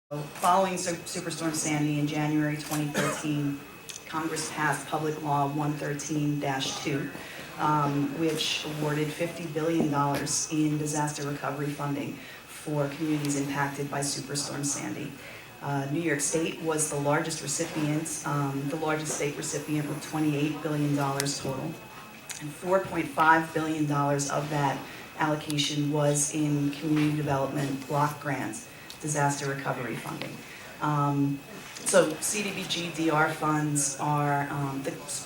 Following Superstorm Sandy in January 2013, Congress passed Public Law 113-2, which awarded $50 billion in disaster recovery funding for communities impacted by Superstorm Sandy. New York State was the largest recipient, with $28 billion total, and $4.5 billion of that allocation was in community development block grants, disaster recovery funding. So CDBG DR funds are,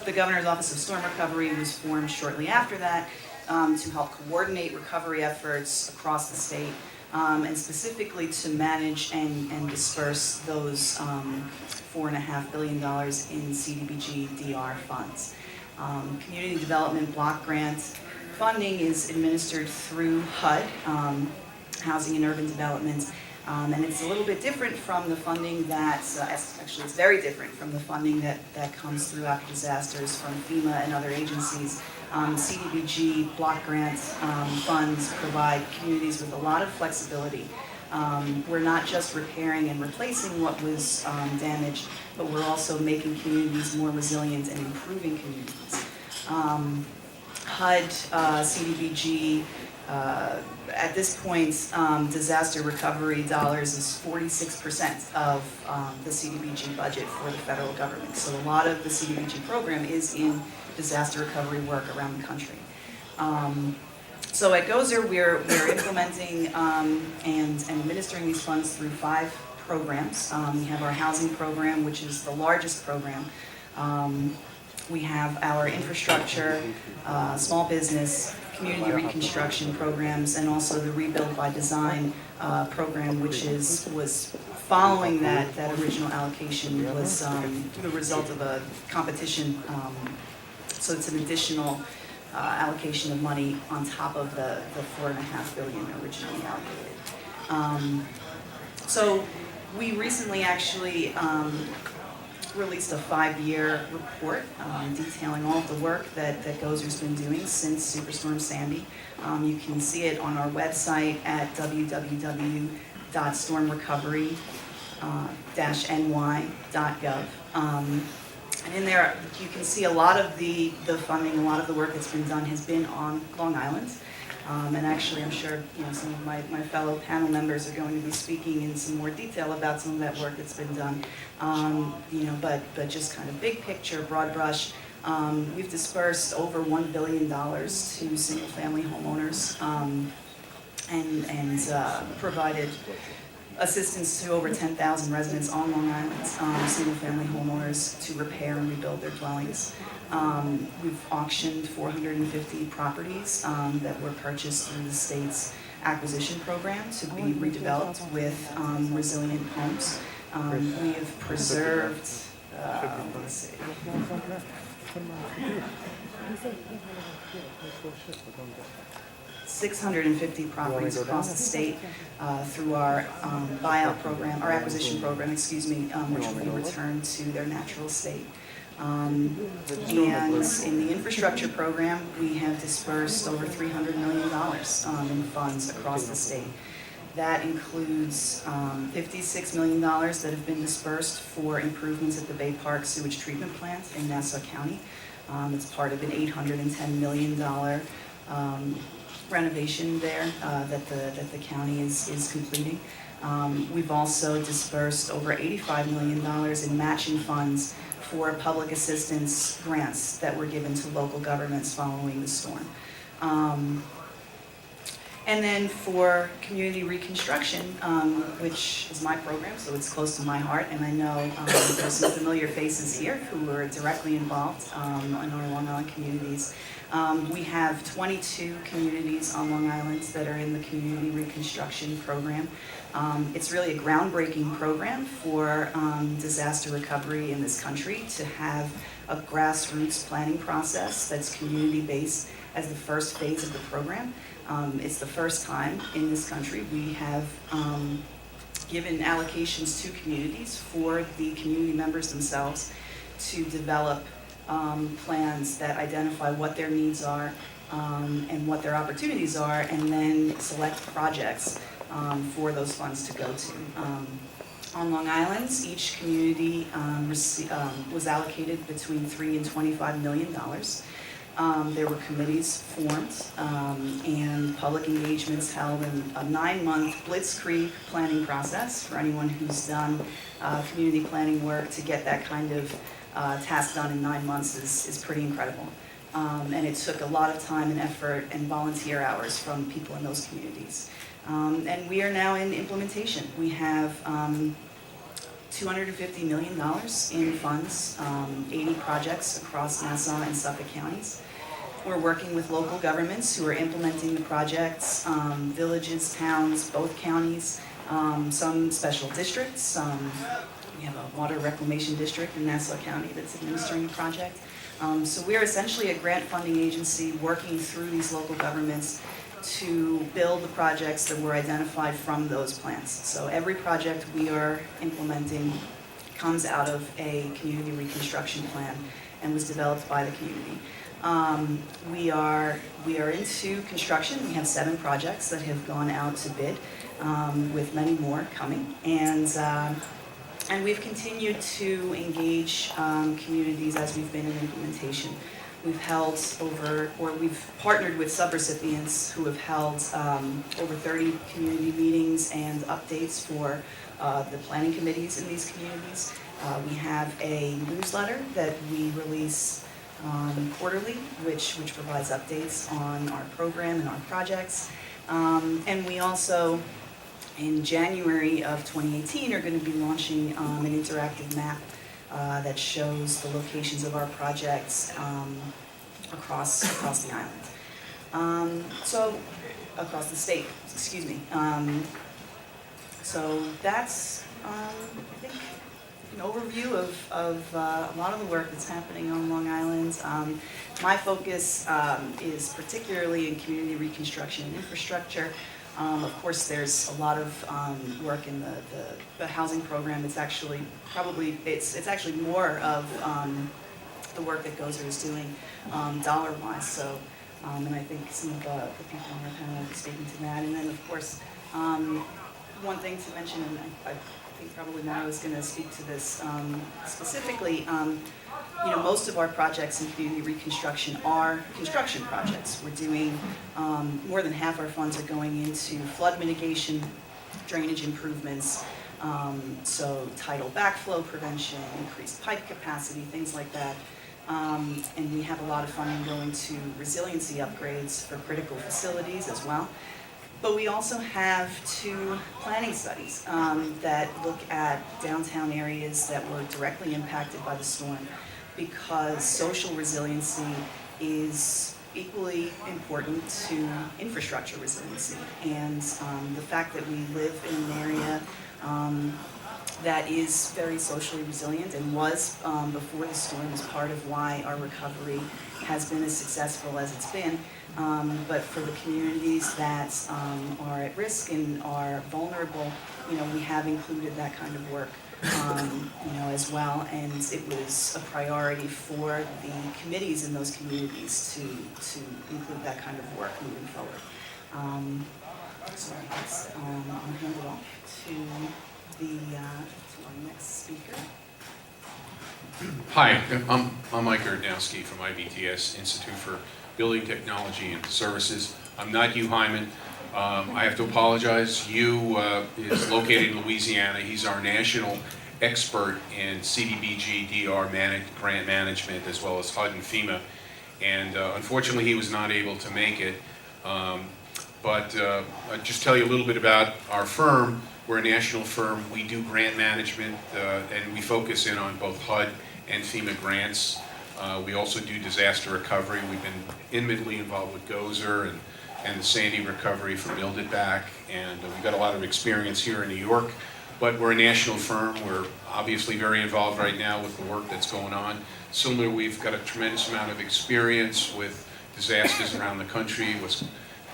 the Governor's Office of Storm Recovery was formed shortly after that to help coordinate recovery efforts across the state, and specifically to manage and disperse those $4.5 billion in CDBG DR funds. Community Development Block Grant funding is administered through HUD, Housing and Urban Development, and it's a little bit different from the funding that, actually it's very different from the funding that comes through after disasters from FEMA and other agencies. CDBG block grant funds provide communities with a lot of flexibility. We're not just repairing and replacing what was damaged, but we're also making communities more resilient and improving communities. HUD, CDBG, at this point, disaster recovery dollars is 46% of the CDBG budget for the federal government. So a lot of the CDBG program is in disaster recovery work around the country. So at GOZER, we're implementing and administering these funds through 5 programs. We have our housing program, which is the largest program. We have our infrastructure, small business, community reconstruction programs, and also the Rebuild by Design program, which was following that original allocation, was the result of a competition. So it's an additional allocation of money on top of the $4.5 billion originally allocated. So we recently actually released a 5-year report detailing all of the work that GOZER's been doing since Superstorm Sandy. You can see it on our website at www.stormrecovery-ny.gov. And in there, you can see a lot of the funding, a lot of the work that's been done has been on Long Island. And actually, I'm sure some of my fellow panel members are going to be speaking in some more detail about some of that work that's been done. But just kind of big picture, broad brush, we've dispersed over $1 billion to single-family homeowners and provided assistance to over 10,000 residents on Long Island, single-family homeowners, to repair and rebuild their dwellings. We've auctioned 450 properties that were purchased through the state's acquisition program to be redeveloped with resilient homes. We have preserved, 650 properties across the state through our buyout program, our acquisition program, which will be returned to their natural state. And in the infrastructure program, we have dispersed over $300 million in funds across the state. That includes $56 million that have been dispersed for improvements at the Bay Park Sewage Treatment Plant in Nassau County. It's part of an $810 million renovation there that the county is completing. We've also dispersed over $85 million in matching funds for public assistance grants that were given to local governments following the storm. And then for community reconstruction, which is my program, so it's close to my heart, and I know there's some familiar faces here who are directly involved in our Long Island communities. We have 22 communities on Long Island that are in the community reconstruction program. It's really a groundbreaking program for disaster recovery in this country, to have a grassroots planning process that's community-based as the first phase of the program. It's the first time in this country we have given allocations to communities for the community members themselves to develop plans that identify what their needs are and what their opportunities are, and then select projects for those funds to go to. On Long Island, each community was allocated between $3 and $25 million. There were committees formed and public engagements held in a 9-month blitzkrieg planning process. For anyone who's done community planning work, to get that kind of task done in 9 months is pretty incredible. And it took a lot of time and effort and volunteer hours from people in those communities. And we are now in implementation. We have $250 million in funds, 80 projects across Nassau and Suffolk counties. We're working with local governments who are implementing the projects, villages, towns, both counties, some special districts. We have a water reclamation district in Nassau County that's administering the project. So we're essentially a grant funding agency working through these local governments to build the projects that were identified from those plans. So every project we are implementing comes out of a community reconstruction plan and was developed by the community. We are into construction. We have 7 projects that have gone out to bid, with many more coming. And we've continued to engage communities as we've been in implementation. We've we've partnered with subrecipients who have held over 30 community meetings and updates for the planning committees in these communities. We have a newsletter that we release quarterly, which provides updates on our program and our projects. And we also, in January of 2018, are going to be launching an interactive map that shows the locations of our projects across the island. So across the state, excuse me. So that's, I think, an overview of a lot of the work that's happening on Long Island. My focus is particularly in community reconstruction and infrastructure. Of course, there's a lot of work in the housing program. It's actually it's actually more of the work that Gozer is doing dollar-wise. So, and I think some of the people on our panel will be speaking to that. And then, of course, one thing to mention, and I think probably Mara was going to speak to this specifically. Most of our projects in community reconstruction are construction projects. We're doing, more than half our funds are going into flood mitigation, drainage improvements, so tidal backflow prevention, increased pipe capacity, things like that. And we have a lot of funding going to resiliency upgrades for critical facilities as well. But we also have 2 planning studies that look at downtown areas that were directly impacted by the storm, because social resiliency is equally important to infrastructure resiliency. And the fact that we live in an area that is very socially resilient and was before the storm is part of why our recovery has been as successful as it's been. But for the communities that are at risk and are vulnerable, we have included that kind of work as well, and it was a priority for the committees in those communities to include that kind of work moving forward. So I guess I'll hand it off to our next speaker. Hi, I'm Mike Gardnowski from IBTS, Institute for Building Technology and Services. I'm not Hugh Hyman. I have to apologize. Hugh is located in Louisiana. He's our national expert in CDBG, DR grant management, as well as HUD and FEMA. And unfortunately, he was not able to make it. But I'll just tell you a little bit about our firm. We're a national firm. We do grant management, and we focus in on both HUD and FEMA grants. We also do disaster recovery. We've been intimately involved with Gozer and the Sandy recovery for Build It Back, and we've got a lot of experience here in New York. But we're a national firm. We're obviously very involved right now with the work that's going on. Similar, we've got a tremendous amount of experience with disasters around the country.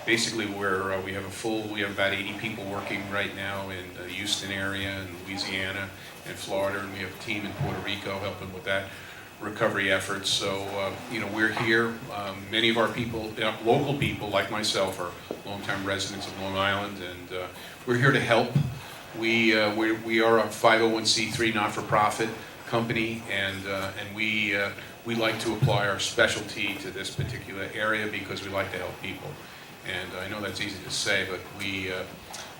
Basically, we have about 80 people working right now in the Houston area, and Louisiana, and Florida, and we have a team in Puerto Rico helping with that recovery efforts. So, we're here. Many of our people, local people like myself, are longtime residents of Long Island, and we're here to help We are a 501c3 not-for-profit company, and we like to apply our specialty to this particular area because we like to help people. And I know that's easy to say, but we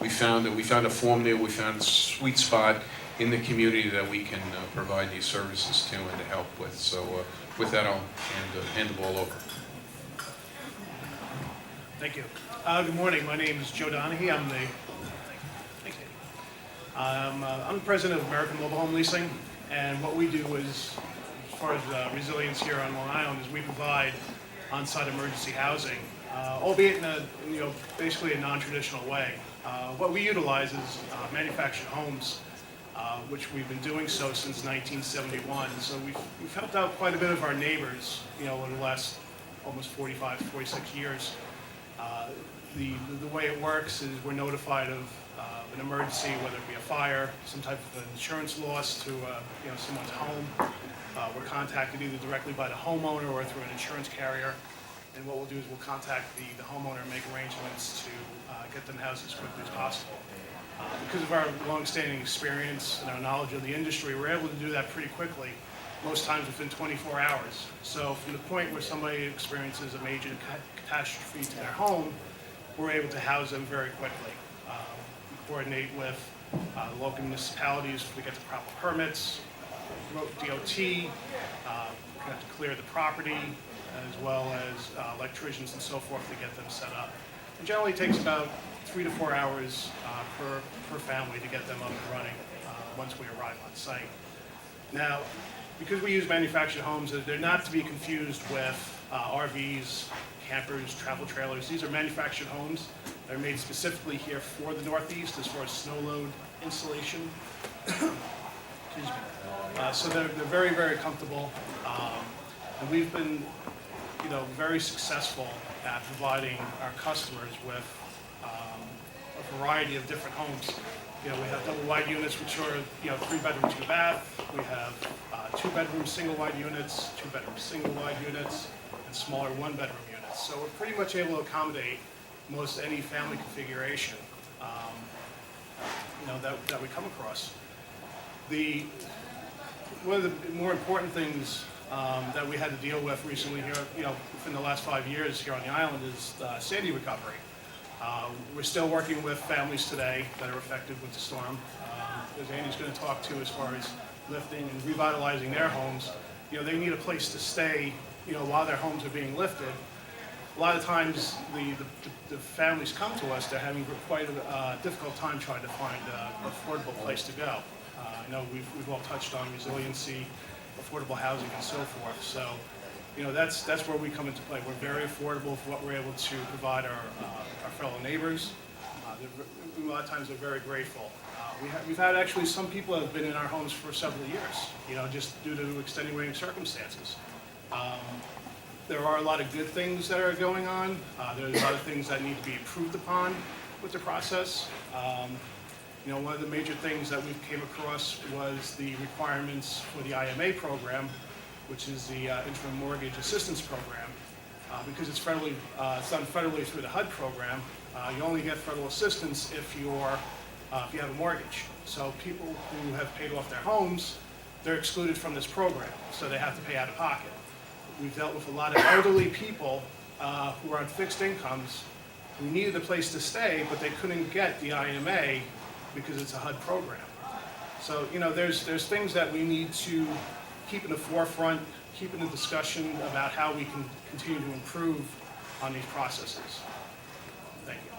found a formula, we found a sweet spot in the community that we can provide these services to and to help with. So with that, I'll hand the ball over. Thank you. Good morning. My name is Joe Donahue. I'm the president of American Mobile Home Leasing, and what we do is, as far as resilience here on Long Island, is we provide on-site emergency housing, albeit in a basically a non-traditional way. What we utilize is manufactured homes, which we've been doing so since 1971. So we've helped out quite a bit of our neighbors, in the last almost 45, 46 years. The way it works is we're notified of an emergency, whether it be a fire, some type of insurance loss to someone's home. We're contacted either directly by the homeowner or through an insurance carrier. And what we'll do is we'll contact the homeowner and make arrangements to get them housed as quickly as possible. Because of our long-standing experience and our knowledge of the industry, we're able to do that pretty quickly, most times within 24 hours. So from the point where somebody experiences a major catastrophe to their home, we're able to house them very quickly. We coordinate with the local municipalities to get the proper permits, DOT, we have to clear the property, as well as electricians and so forth to get them set up. It generally takes about 3 to 4 hours per family to get them up and running once we arrive on site. Now, because we use manufactured homes, they're not to be confused with RVs, campers, travel trailers. These are manufactured homes. They're made specifically here for the Northeast as far as snow load insulation. Excuse me. So they're very, very comfortable. And we've been, very successful at providing our customers with a variety of different homes. We have double wide units, which are 3 bedroom, 2 bath. We have 2 bedroom single wide units, 2 bedroom single wide units, and smaller 1 bedroom units. So we're pretty much able to accommodate most any family configuration that we come across. One of the more important things that we had to deal with recently here, within the last 5 years here on the island is Sandy recovery. We're still working with families today that are affected with the storm. As Andy's going to talk to as far as lifting and revitalizing their homes, they need a place to stay, while their homes are being lifted. A lot of times the families come to us, they're having quite a difficult time trying to find an affordable place to go. I know we've all touched on resiliency, affordable housing, and so forth. So, that's where we come into play. We're very affordable for what we're able to provide our fellow neighbors. A lot of times they're very grateful. We've had actually some people that have been in our homes for several years, just due to extenuating circumstances. There are a lot of good things that are going on. There's a lot of things that need to be improved upon with the process. One of the major things that we came across was the requirements for the IMA program, which is the Interim Mortgage Assistance Program. Because it's done federally through the HUD program, you only get federal assistance if you have a mortgage. So people who have paid off their homes, they're excluded from this program, so they have to pay out of pocket. We've dealt with a lot of elderly people who are on fixed incomes who needed a place to stay, but they couldn't get the IMA because it's a HUD program. So, there's things that we need to keep in the forefront, keep in the discussion about how we can continue to improve on these processes. Thank you.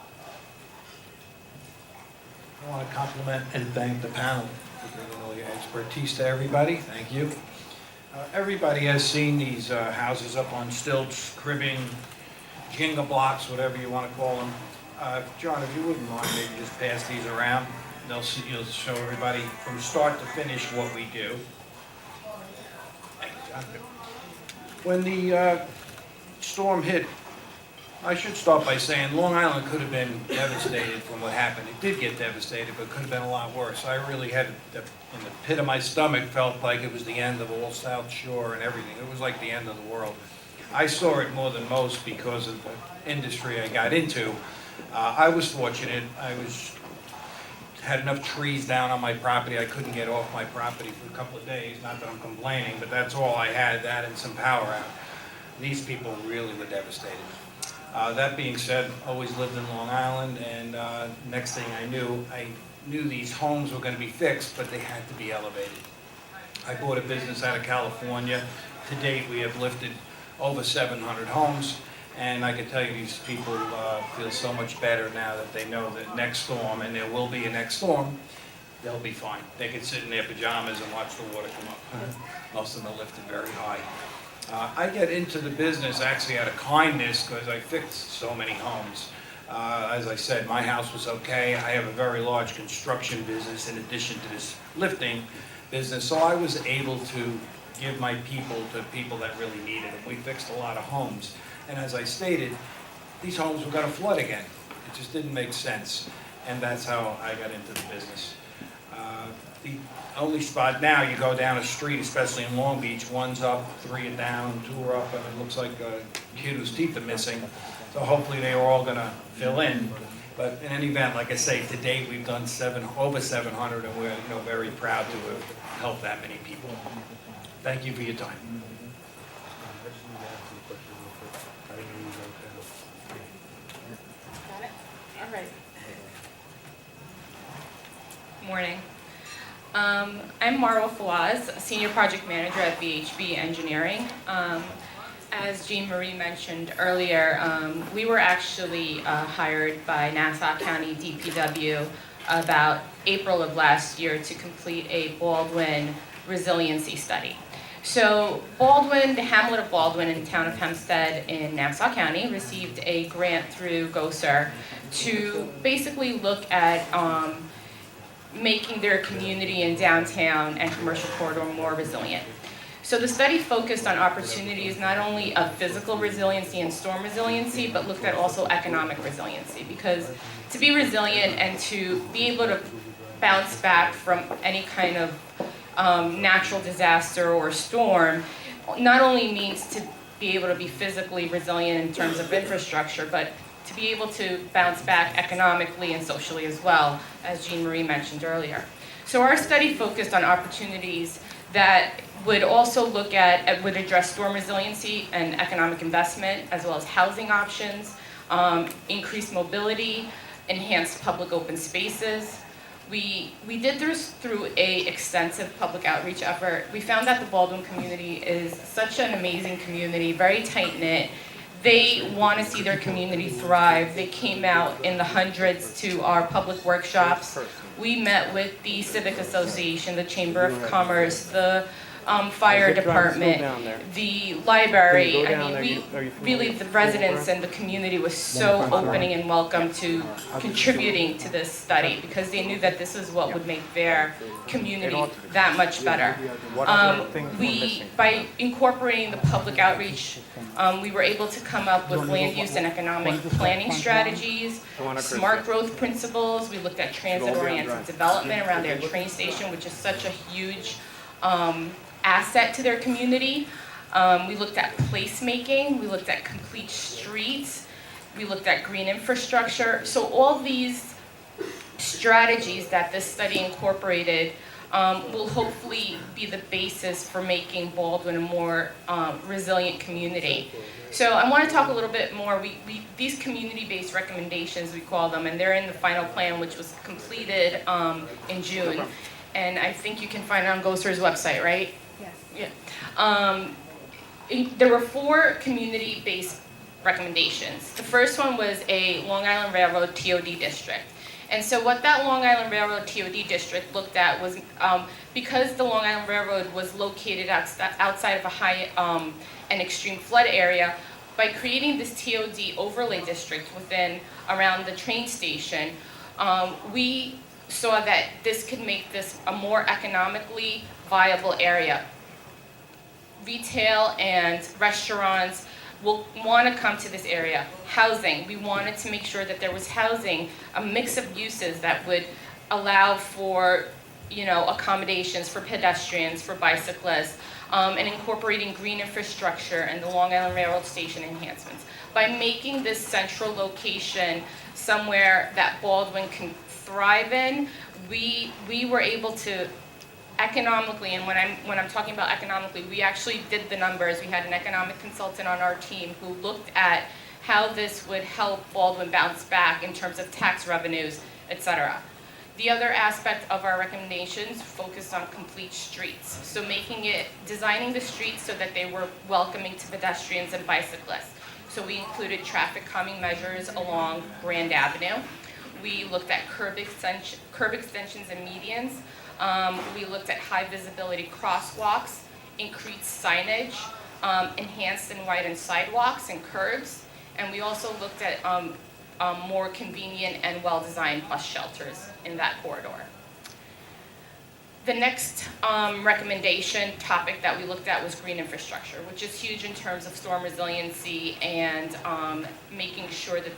I want to compliment and thank the panel for bringing all your expertise to everybody. Thank you. Everybody has seen these houses up on stilts, cribbing, Jenga blocks, whatever you want to call them. John, if you wouldn't mind, maybe just pass these around. You'll show everybody from start to finish what we do. Thank you, John. When the storm hit, I should start by saying Long Island could have been devastated from what happened. It did get devastated, but it could have been a lot worse. I really had, in the pit of my stomach, felt like it was the end of all South Shore and everything. It was like the end of the world. I saw it more than most because of the industry I got into. I was fortunate. I had enough trees down on my property, I couldn't get off my property for a couple of days, not that I'm complaining, but that's all I had, that and some power out. These people really were devastated. That being said, always lived in Long Island, and next thing I knew these homes were gonna be fixed, but they had to be elevated. I bought a business out of California. To date, we have lifted over 700 homes, and I can tell you these people feel so much better now that they know that next storm, and there will be a next storm, they'll be fine. They can sit in their pajamas and watch the water come up. Most of them are lifted very high. I get into the business actually out of kindness because I fixed so many homes. As I said, my house was okay. I have a very large construction business in addition to this lifting business, so I was able to give my people to people that really needed it. We fixed a lot of homes, and as I stated, these homes were going to flood again. It just didn't make sense, and that's how I got into the business. The only spot now, you go down a street, especially in Long Beach, one's up, three are down, two are up, and it looks like a kid whose teeth are missing. So hopefully they are all going to fill in. But in any event, like I say, to date we've done over 700, and we're very proud to have helped that many people. Thank you for your time. Got it? All right. Morning. I'm Marwa Fawaz, Senior Project Manager at VHB Engineering. As Jean Marie mentioned earlier, we were actually hired by Nassau County DPW about April of last year to complete a Baldwin resiliency study. So Baldwin, the hamlet of Baldwin in the town of Hempstead in Nassau County received a grant through GOSER to basically look at making their community in downtown and commercial corridor more resilient. So the study focused on opportunities not only of physical resiliency and storm resiliency, but looked at also economic resiliency. Because to be resilient and to be able to bounce back from any kind of natural disaster or storm not only means to be able to be physically resilient in terms of infrastructure, but to be able to bounce back economically and socially as well, as Jean Marie mentioned earlier. So our study focused on opportunities that would also would address storm resiliency and economic investment, as well as housing options, increased mobility, enhanced public open spaces. We did this through an extensive public outreach effort. We found that the Baldwin community is such an amazing community, very tight-knit. They want to see their community thrive. They came out in the hundreds to our public workshops. We met with the Civic Association, the Chamber of Commerce, the fire department, the library. I mean, really the residents and the community was so opening and welcome to contributing to this study because they knew that this is what would make their community that much better. By incorporating the public outreach, we were able to come up with land use and economic planning strategies, smart growth principles. We looked at transit-oriented development around their train station, which is such a huge asset to their community. We looked at placemaking, we looked at complete streets, we looked at green infrastructure. So all these strategies that this study incorporated will hopefully be the basis for making Baldwin a more resilient community. So I want to talk a little bit more. These community-based recommendations, we call them, and they're in the final plan, which was completed in June. And I think you can find it on GOSER's website, right? Yes. Yeah. There were 4 community-based recommendations. The first one was a Long Island Railroad TOD district. And so what that Long Island Railroad TOD district looked at was, because the Long Island Railroad was located outside of a high and extreme flood area, by creating this TOD overlay district around the train station, we saw that this could make this a more economically viable area. Retail and restaurants will want to come to this area. Housing, we wanted to make sure that there was housing, a mix of uses that would allow for, accommodations for pedestrians, for bicyclists, and incorporating green infrastructure and the Long Island Railroad Station enhancements. By making this central location somewhere that Baldwin can thrive in, we were able to economically, and when I'm talking about economically, we actually did the numbers. We had an economic consultant on our team who looked at how this would help Baldwin bounce back in terms of tax revenues, et cetera. The other aspect of our recommendations focused on complete streets. So designing the streets so that they were welcoming to pedestrians and bicyclists. So we included traffic calming measures along Grand Avenue. We looked at curb extensions and medians. We looked at high visibility crosswalks, increased signage, enhanced and widened sidewalks and curbs. And we also looked at more convenient and well-designed bus shelters in that corridor. The next recommendation topic that we looked at was green infrastructure, which is huge in terms of storm resiliency and making sure that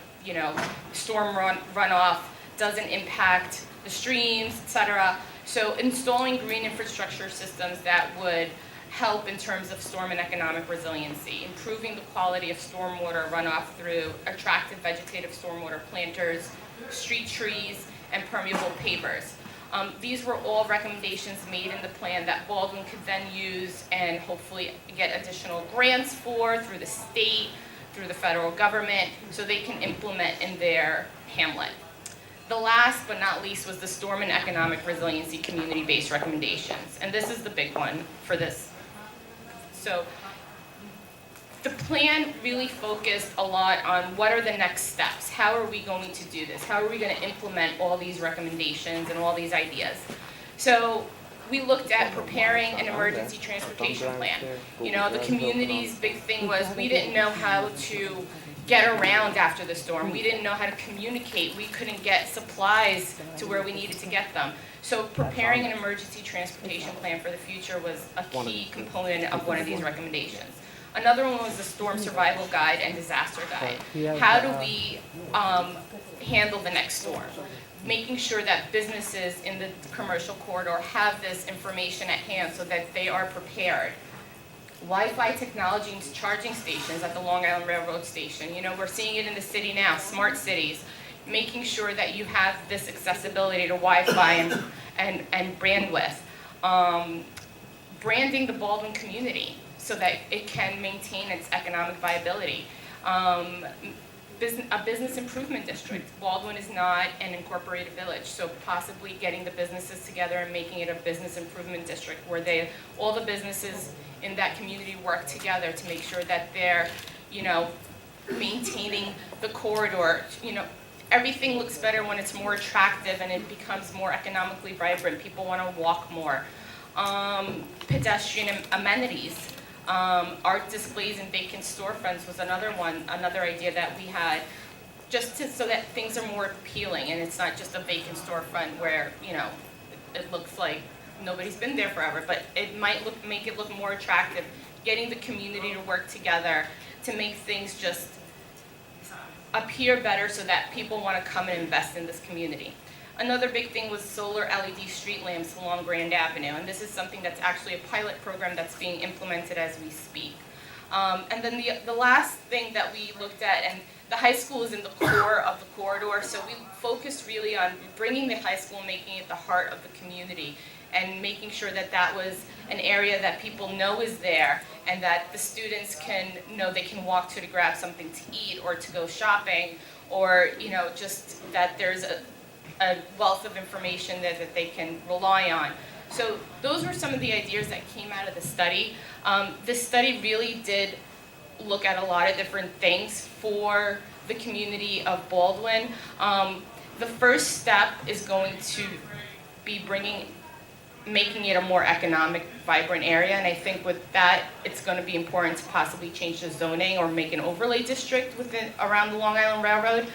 storm runoff doesn't impact the streams, et cetera. So installing green infrastructure systems that would help in terms of storm and economic resiliency, improving the quality of stormwater runoff through attractive vegetative stormwater planters, street trees, and permeable pavers. These were all recommendations made in the plan that Baldwin could then use and hopefully get additional grants for through the state, through the federal government, so they can implement in their hamlet. The last but not least was the storm and economic resiliency community-based recommendations. And this is the big one for this. So the plan really focused a lot on what are the next steps? How are we going to do this? How are we going to implement all these recommendations and all these ideas? So we looked at preparing an emergency transportation plan. The community's big thing was we didn't know how to get around after the storm. We didn't know how to communicate. We couldn't get supplies to where we needed to get them. So preparing an emergency transportation plan for the future was a key component of one of these recommendations. Another one was the storm survival guide and disaster guide. How do we handle the next storm? Making sure that businesses in the commercial corridor have this information at hand so that they are prepared. Wi-Fi technology and charging stations at the Long Island Railroad Station. We're seeing it in the city now, smart cities. Making sure that you have this accessibility to Wi-Fi and bandwidth. Branding the Baldwin community so that it can maintain its economic viability. A business improvement district. Baldwin is not an incorporated village, so possibly getting the businesses together and making it a business improvement district where all the businesses in that community work together to make sure that they're, maintaining the corridor. Everything looks better when it's more attractive and it becomes more economically vibrant. People want to walk more. Pedestrian amenities. Art displays and vacant storefronts was another idea that we had, so that things are more appealing and it's not just a vacant storefront where, it looks like nobody's been there forever, but it might make it look more attractive, getting the community to work together to make things just appear better so that people want to come and invest in this community. Another big thing was solar LED street lamps along Grand Avenue, and this is something that's actually a pilot program that's being implemented as we speak. And then the last thing that we looked at, and the high school is in the core of the corridor, so we focused really on bringing the high school, making it the heart of the community, and making sure that that was an area that people know is there, and that the students can know they can walk to grab something to eat, or to go shopping, or just that there's a wealth of information that they can rely on. So those were some of the ideas that came out of the study. This study really did look at a lot of different things for the community of Baldwin. The first step is going to be making it a more economic, vibrant area, and I think with that, it's going to be important to possibly change the zoning or make an overlay district around the Long Island Railroad,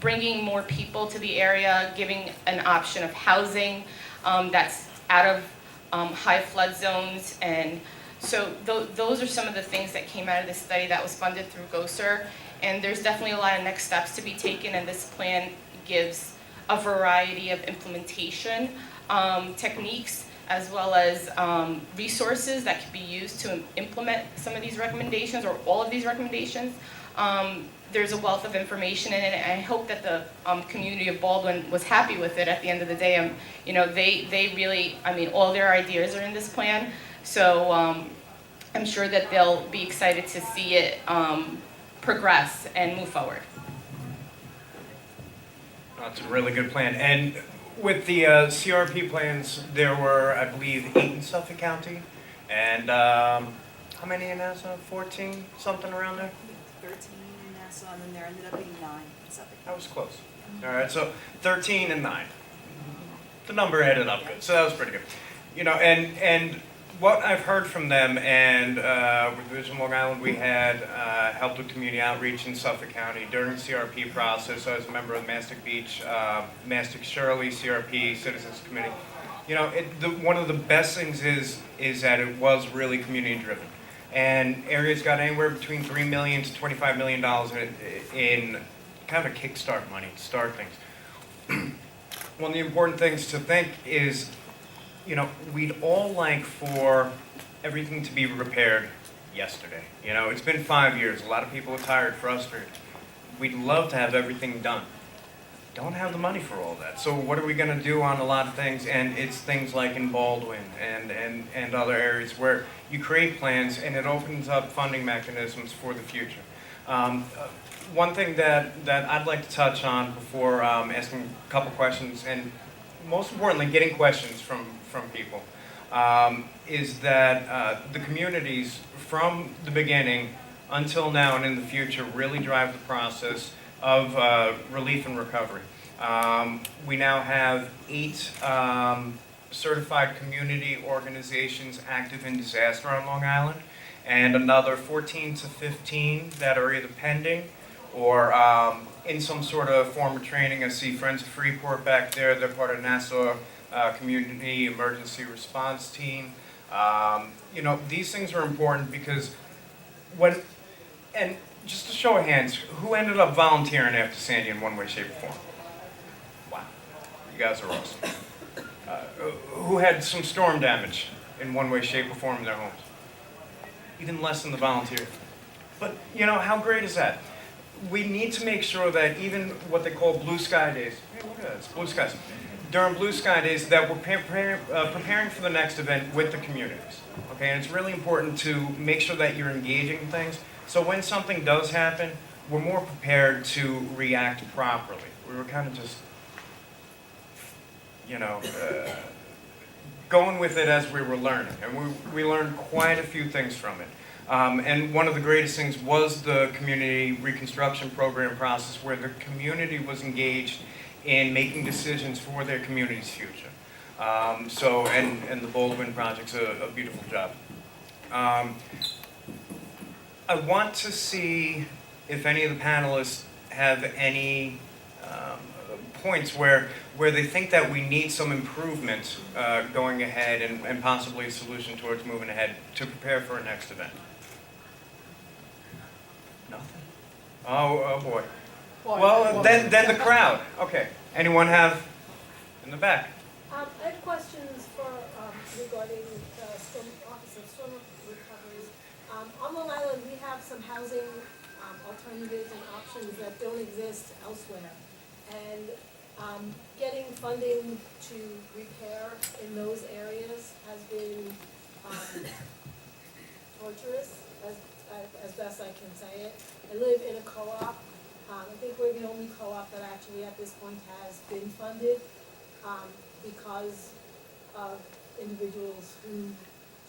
bringing more people to the area, giving an option of housing that's out of high flood zones, and so those are some of the things that came out of this study that was funded through GOSER, and there's definitely a lot of next steps to be taken, and this plan gives a variety of implementation techniques as well as resources that can be used to implement some of these recommendations or all of these recommendations. There's a wealth of information in it, and I hope that the community of Baldwin was happy with it at the end of the day. You know, they really, I mean, all their ideas are in this plan, so I'm sure that they'll be excited to see it progress and move forward. That's a really good plan. And with the CRP plans, there were, I believe, 8 in Suffolk County, and how many in Nassau? 14, something around there? 13 in Nassau, and then there ended up being 9 in Suffolk. That was close. All right, so 13 and 9. The number added up good, so that was pretty good. You know, and what I've heard from them, and with Vision Long Island, we had helped with community outreach in Suffolk County during the CRP process. I was a member of the Mastic Beach, Mastic Shirley CRP Citizens Committee. You know, one of the best things is that it was really community driven. And areas got anywhere between $3 million to $25 million in kind of kickstart money to start things. One of the important things to think is, you know, we'd all like for everything to be repaired yesterday. You know, it's been 5 years. A lot of people are tired, frustrated. We'd love to have everything done. Don't have the money for all that. So what are we going to do on a lot of things? And it's things like in Baldwin and other areas where you create plans and it opens up funding mechanisms for the future. One thing that I'd like to touch on before asking a couple questions, and most importantly, getting questions from people, is that the communities from the beginning until now and in the future really drive the process of relief and recovery. We now have 8 certified community organizations active in disaster on Long Island, and another 14 to 15 that are either pending or in some sort of form of training. I see Friends of Freeport back there. They're part of Nassau Community Emergency Response Team. You know, these things are important because and just a show of hands, who ended up volunteering after Sandy in one way, shape, or form? Wow, you guys are awesome. Who had some storm damage in one way, shape, or form in their homes? Even less than the volunteers. But, you know, how great is that? We need to make sure that even what they call blue sky days, hey, look at that, it's blue skies. During blue sky days, that we're preparing for the next event with the communities. Okay, and it's really important to make sure that you're engaging in things. So when something does happen, we're more prepared to react properly. We were kind of just, you know, going with it as we were learning. And we learned quite a few things from it. And one of the greatest things was the community reconstruction program process, where the community was engaged in making decisions for their community's future. And the Baldwin Project's a beautiful job. I want to see if any of the panelists have any points where they think that we need some improvement going ahead and possibly a solution towards moving ahead to prepare for our next event. Nothing? Oh boy. Well, then the crowd. Okay. Anyone have in the back? I have questions for regarding the Office of Storm Recovery. On Long Island, we have some housing alternatives and options that don't exist elsewhere. And getting funding to repair in those areas has been torturous, as best I can say it. I live in a co-op. I think we're the only co-op that actually at this point has been funded because of individuals who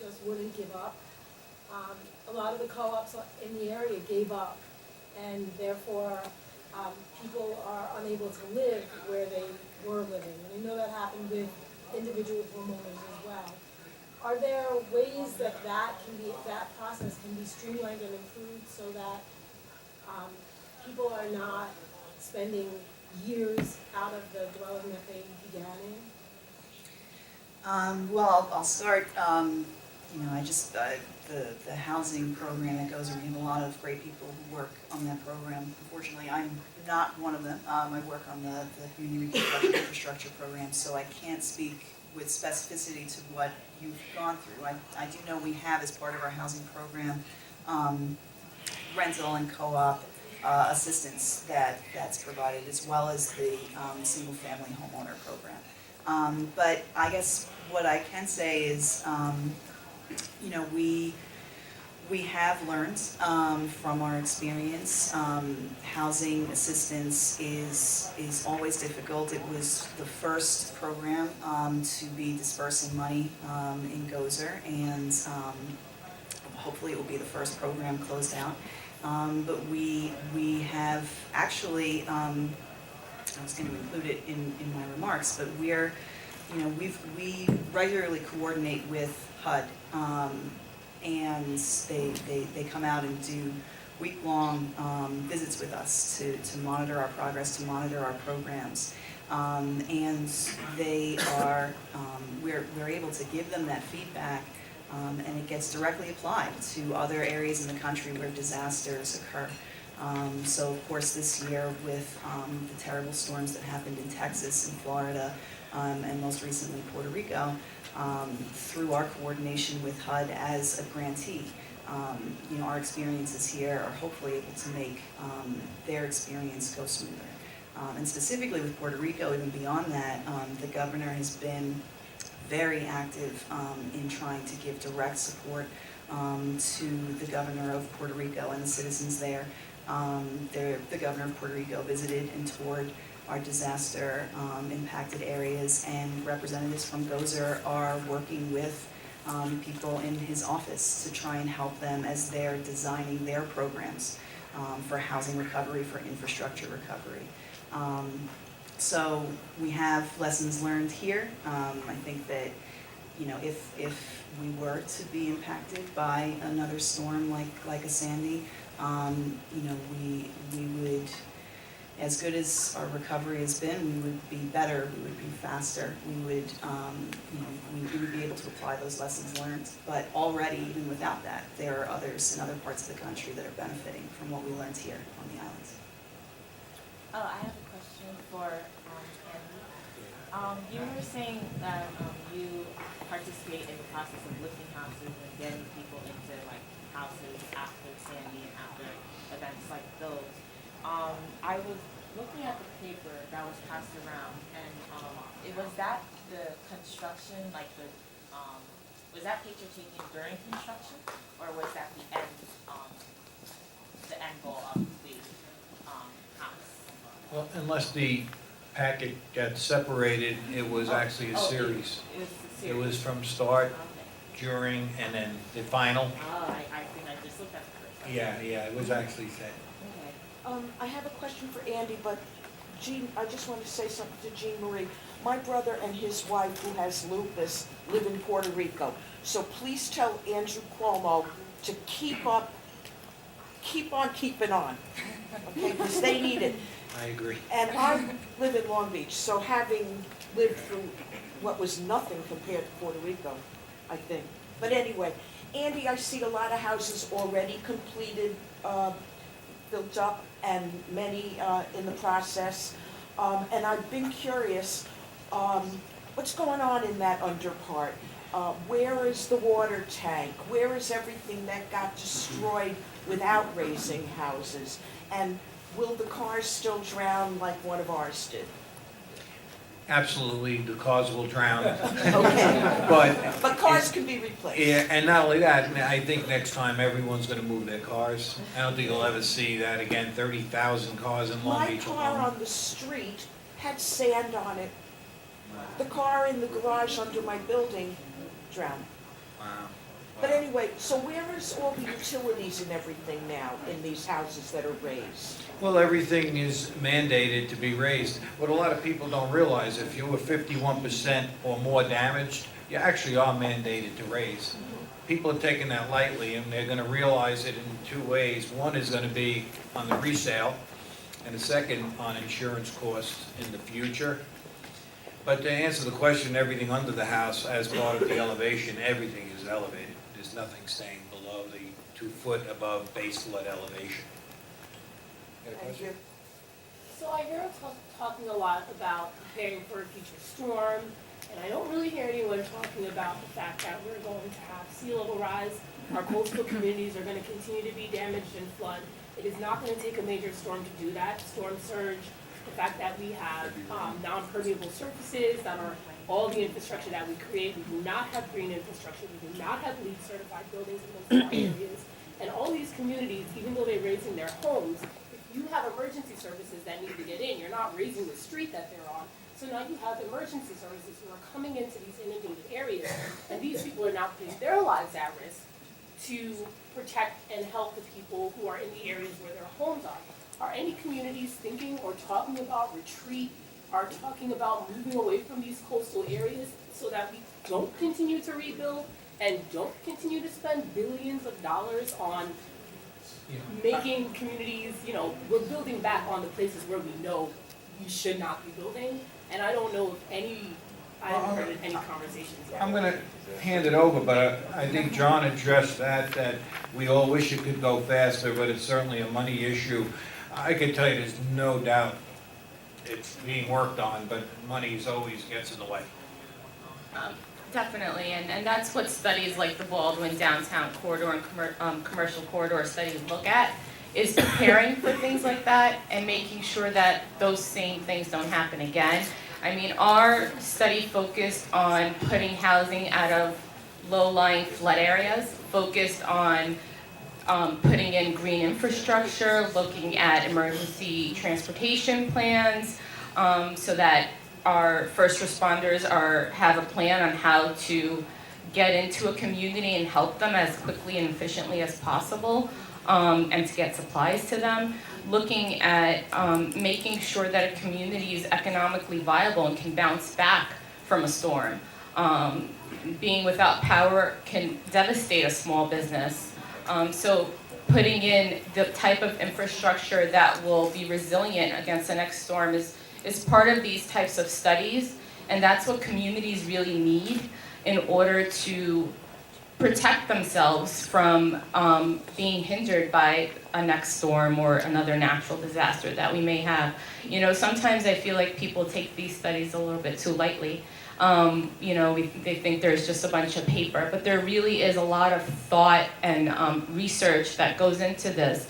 just wouldn't give up. A lot of the co-ops in the area gave up, and therefore people are unable to live where they were living. And I know that happened with individual homeowners as well. Are there ways that that process can be streamlined and improved so that people are not spending years out of the dwelling that they began in? Well, I'll start, you know, the housing program that goes, we have a lot of great people who work on that program. Unfortunately, I'm not one of them. I work on the community reconstruction infrastructure program, so I can't speak with specificity to what you've gone through. I do know we have, as part of our housing program, rental and co-op assistance that's provided, as well as the single-family homeowner program. But I guess what I can say is, you know, we have learned from our experience. Housing assistance is always difficult. It was the first program to be dispersing money in Gozer, and hopefully it will be the first program closed out. But we have actually, I was going to include it in my remarks, but we're, you know, we regularly coordinate with HUD, and they come out and do week-long visits with us to monitor our progress, to monitor our programs. And they are, we're able to give them that feedback, and it gets directly applied to other areas in the country where disasters occur. So of course this year with the terrible storms that happened in Texas and Florida, and most recently Puerto Rico, through our coordination with HUD as a grantee, you know, our experiences here are hopefully able to make their experience go smoother. And specifically with Puerto Rico, even beyond that, the governor has been very active in trying to give direct support to the governor of Puerto Rico and the citizens there. The governor of Puerto Rico visited and toured our disaster impacted areas, and representatives from Gozer are working with people in his office to try and help them as they're designing their programs for housing recovery, for infrastructure recovery. So we have lessons learned here. I think that, you know, if we were to be impacted by another storm like a Sandy, you know, we would, as good as our recovery has been, we would be better, we would be faster, we would, you know, we would be able to apply those lessons learned. But already, even without that, there are others in other parts of the country that are benefiting from what we learned here on the islands. Oh, I have a question for Andy. You were saying that you participate in the process of lifting houses and getting people into like houses after Sandy and after events like those. I was looking at the paper that was passed around, and was that the construction, like was that picture taken during construction, or was that the end goal of the house? Well, unless the packet got separated, it was actually a series. It was a It series. was from start, Okay. during, and then the final. Oh, I think I just looked at the first. Yeah, it was actually said. Okay. I have a question for Andy, but Jean, I just want to say something to Jean Marie. My brother and his wife, who has lupus, live in Puerto Rico. So please tell Andrew Cuomo to keep on keeping on, okay, because they need it. I agree. And I live in Long Beach, so having lived through what was nothing compared to Puerto Rico, I think. But anyway, Andy, I see a lot of houses already completed, built up, and many in the process. And I've been curious, what's going on in that under part? Where is the water tank? Where is everything that got destroyed without raising houses? And will the cars still drown like one of ours did? Absolutely, the cars will drown. Okay, But, cars can be replaced. yeah, and not only that, I think next time everyone's gonna move their cars. I don't think you'll ever see that again, 30,000 cars in Long My Beach car alone. on the street had sand on it. The car in the garage under my building drowned. Wow. But anyway, so where is all the utilities and everything now in these houses that are raised? Well, everything is mandated to be raised. What a lot of people don't realize, if you were 51% or more damaged, you actually are mandated to raise. People are taking that lightly, and they're gonna realize it in two ways. One is gonna be on the resale, and the second on insurance costs in the future. But to answer the question, everything under the house as part of the elevation, everything is elevated. There's nothing staying below the 2 foot above base flood elevation. Got a question? So I hear us talking a lot about preparing for a future storm, and I don't really hear anyone talking about the fact that we're going to have sea level rise. Our coastal communities are going to continue to be damaged and flood. It is not going to take a major storm to do that. Storm surge, the fact that we have non-permeable surfaces that are all the infrastructure that we create. We do not have green infrastructure. We do not have LEED certified buildings in those areas. And all these communities, even though they're raising their homes, if you have emergency services that need to get in, you're not raising the street that they're on. So now you have emergency services who are coming into these inundated areas, and these people are now putting their lives at risk to protect and help the people who are in the areas where their homes are. Are any communities thinking or talking about retreat, are talking about moving away from these coastal areas so that we don't continue to rebuild and don't continue to spend billions of dollars on making communities, we're building back on the places where we know we should not be building, and I don't know if I haven't heard any conversations yet. I'm gonna hand it over, but I think John addressed that we all wish it could go faster, but it's certainly a money issue. I can tell you there's no doubt it's being worked on, but money always gets in the way. Definitely, and that's what studies like the Baldwin Downtown Corridor and Commercial Corridor studies look at, is preparing for things like that and making sure that those same things don't happen again. I mean, our study focused on putting housing out of low-lying flood areas, focused on putting in green infrastructure, looking at emergency transportation plans, so that our first responders have a plan on how to get into a community and help them as quickly and efficiently as possible, and to get supplies to them. Looking at making sure that a community is economically viable and can bounce back from a storm. Being without power can devastate a small business. So putting in the type of infrastructure that will be resilient against the next storm is part of these types of studies, and that's what communities really need in order to protect themselves from being hindered by a next storm or another natural disaster that we may have. Sometimes I feel like people take these studies a little bit too lightly. They think there's just a bunch of paper, but there really is a lot of thought and research that goes into this.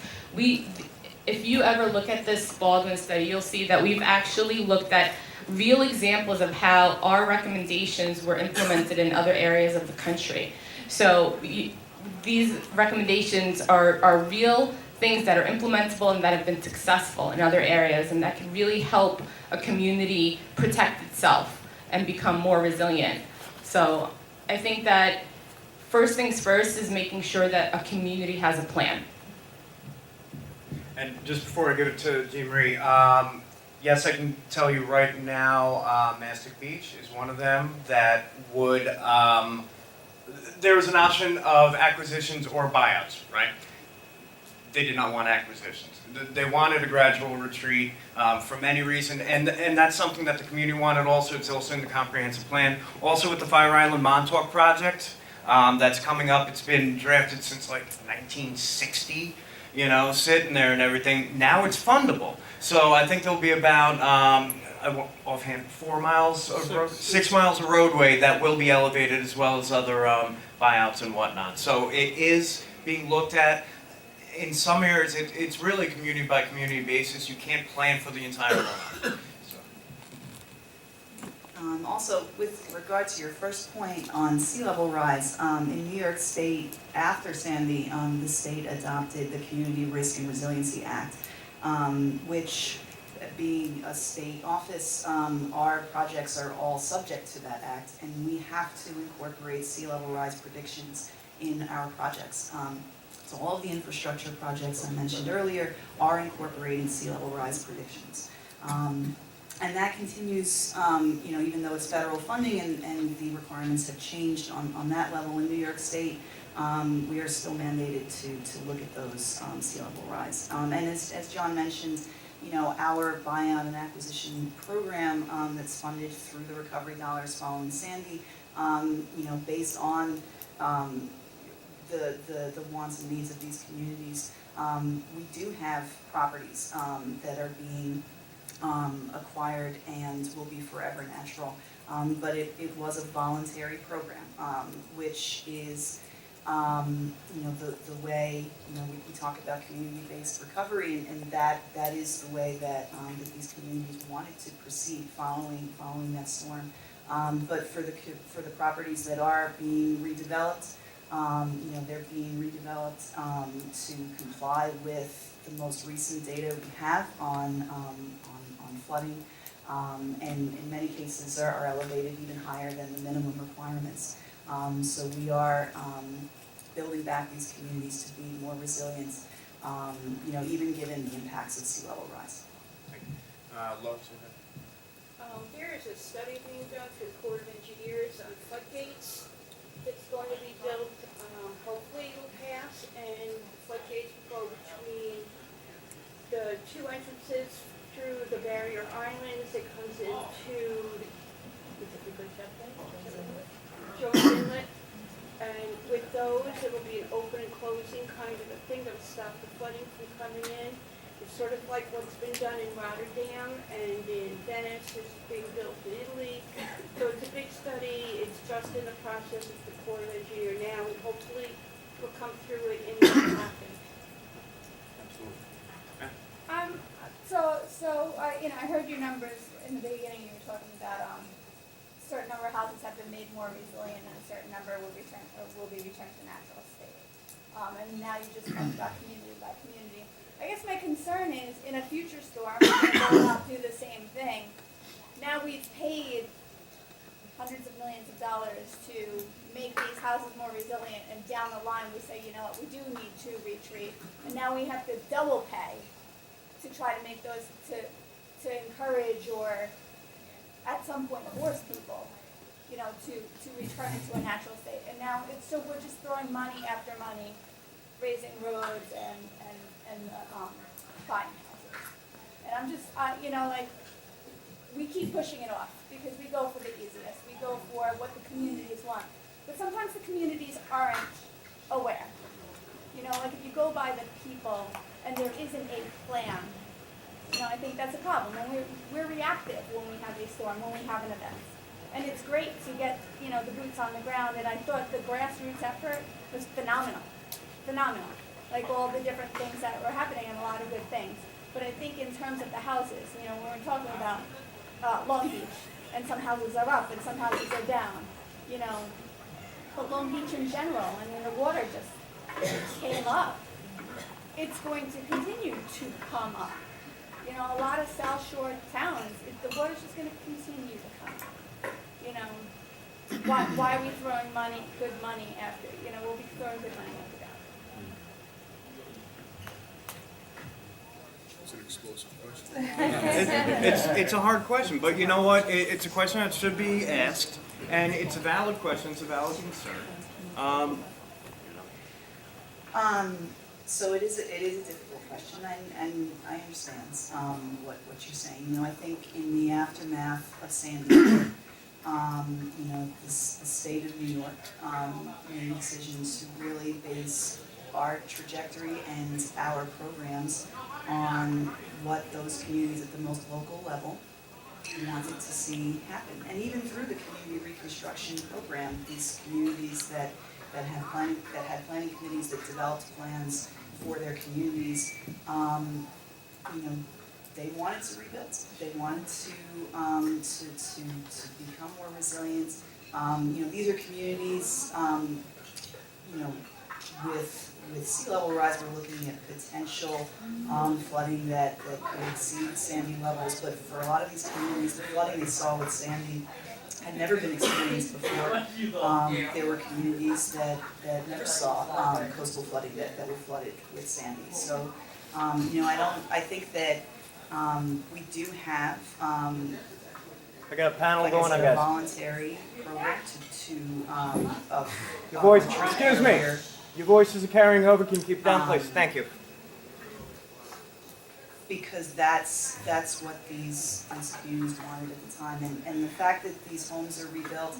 If you ever look at this Baldwin study, you'll see that we've actually looked at real examples of how our recommendations were implemented in other areas of the country. So these recommendations are real things that are implementable and that have been successful in other areas, and that can really help a community protect itself and become more resilient. So I think that first things first is making sure that a community has a plan. And just before I give it to Jean Marie, yes, I can tell you right now, Mastic Beach is one of them that would, there was an option of acquisitions or buyouts, right? They did not want acquisitions. They wanted a gradual retreat for many reasons, and that's something that the community wanted also. It's also in the comprehensive plan. Also with the Fire Island Montauk project that's coming up, it's been drafted since like 1960. Sitting there and everything. Now it's fundable. So I think there'll be about, offhand, 4 miles of road, 6 miles of roadway that will be elevated, as well as other buyouts and whatnot. So it is being looked at. In some areas, it's really community by community basis. You can't plan for the entire runoff. Also, with regard to your first point on sea level rise, in New York State, after Sandy, the state adopted the Community Risk and Resiliency Act, which, being a state office, our projects are all subject to that act, and we have to incorporate sea level rise predictions in our projects. So all of the infrastructure projects I mentioned earlier are incorporating sea level rise predictions. And that continues, even though it's federal funding and the requirements have changed on that level in New York State, we are still mandated to look at those sea level rise. And as John mentioned, our buyout and acquisition program that's funded through the recovery dollars following Sandy, based on the wants and needs of these communities, we do have properties that are being acquired and will be forever natural but it was a voluntary program, which is, the way, we talk about community-based recovery, and that is the way that these communities wanted to proceed following that storm. But for the properties that are being redeveloped, they're being redeveloped to comply with the most recent data we have on flooding, and in many cases are elevated even higher than the minimum requirements. So we are building back these communities to be more resilient, even given the impacts of sea level rise. Laura, There is a study being done through the Corps of Engineers on floodgates that's going to be built. Hopefully it will pass, and floodgates will go between the two entrances through the barrier islands that comes into, is it the Good Shepherd? Jones Inlet. And with those, it will be an open and closing kind of a thing that will stop the flooding from coming in. It's sort of like what's been done in Rotterdam and in Venice is being built in Italy. So it's a big study. It's just in the process of the Corps of Engineers now, and hopefully we'll come through it and it will happen. I heard your numbers in the beginning. You were talking about a certain number of houses have been made more resilient, and a certain number will be returned to natural state. And now you just talked about community by community. I guess my concern is, in a future storm, we're going to go out do the same thing. Now we've paid hundreds of millions of dollars to make these houses more resilient, and down the line we say, you know what, we do need to retreat, and now we have to double pay to try to make those, to encourage or at some point force people, to return to a natural state. And now so we're just throwing money after money, raising roads and buying houses. And I'm just, we keep pushing it off because we go for the easiest. We go for what the communities want. But sometimes the communities aren't aware. If you go by the people and there isn't a plan, I think that's a problem. And we're reactive when we have a storm, when we have an event. And it's great to get, the boots on the ground. And I thought the grassroots effort was phenomenal. Phenomenal. Like all the different things that were happening and a lot of good things. But I think in terms of the houses, when we're talking about Long Beach, and some houses are up and some houses are down, but Long Beach in general, the water just came up. It's going to continue to come up. A lot of South Shore towns, the water's just going to continue to come up. Why are we throwing good money after, we'll be throwing good money after that. It's an explosive question. It's a hard question, but you know what? It's a question that should be asked, and it's a valid question. It's a valid concern. So it is a difficult question, and I understand what you're saying. I think in the aftermath of Sandy, the state of New York made decisions to really base our trajectory and our programs on what those communities at the most local level wanted to see happen. And even through the community reconstruction program, these communities that had planning committees that developed plans for their communities, they wanted to rebuild. They wanted to become more resilient. These are communities, with sea level rise, we're looking at potential flooding that could exceed Sandy levels. But for a lot of these communities, the flooding they saw with Sandy had never been experienced before. There were communities that never saw coastal flooding that were flooded with Sandy. So, I think that we do have, I got a panel like I going, said, I a guess. voluntary program Your voice, of excuse me. earlier. Your voice is carrying over. Can you keep it down, please? Thank you. Because that's what these communities wanted at the time, and the fact that these homes are rebuilt,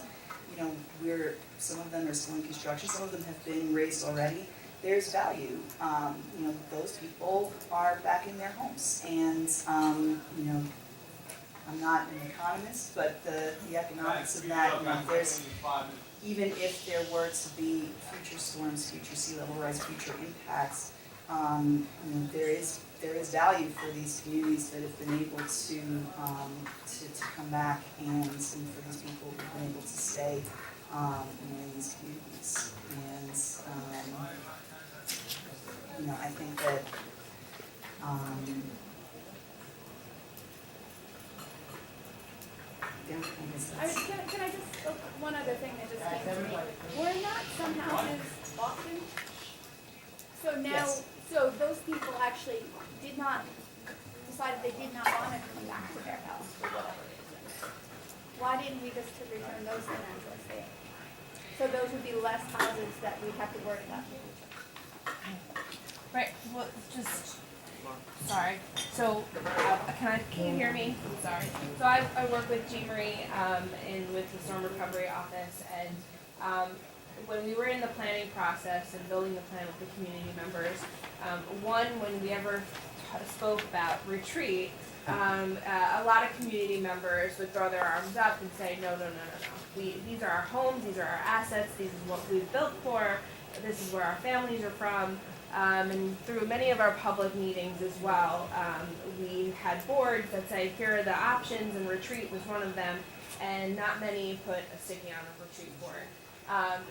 some of them are still in construction, some of them have been raised already. There's value. Those people are back in their homes, and I'm not an economist, but the economics of that, you know, even if there were to be future storms, future sea level rise, future impacts, you know, there is value for these communities that have been able to come back, and for these people who've been able to stay, in these communities. And, you know, I think that, yeah, I guess that's. Can I just, one other thing that just came to me. Were not some houses auctioned? So now, Yes. so those people actually decided they did not want to come back to their house for whatever reason. Why didn't we just return those to natural estate? So those would be less houses that we'd have to worry about. Right, well, just, sorry, so, can you hear me? I'm sorry. So I work with Jean Marie, with the storm recovery office, and, when we were in the planning process and building the plan with the community members, when we ever spoke about retreat, a lot of community members would throw their arms up and say, no. These are our homes, these are our assets, this is what we've built for, this is where our families are from. And through many of our public meetings as well, we had boards that say, here are the options, and retreat was one of them, and not many put a sticky on a retreat board.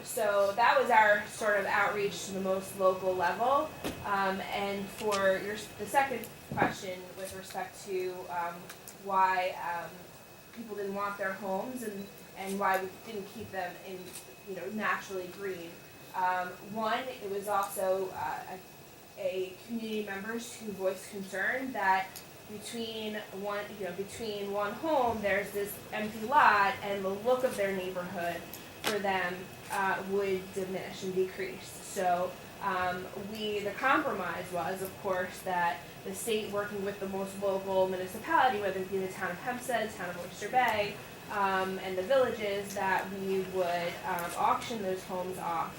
So that was our sort of outreach to the most local level. And for the second question with respect to why people didn't want their homes and why we didn't keep them in, naturally green. One, it was also a community members who voiced concern that between one home, there's this empty lot, and the look of their neighborhood for them would diminish and decrease. So the compromise was, of course, that the state, working with the most local municipality, whether it be the town of Hempstead, town of Oyster Bay, and the villages, that we would auction those homes off.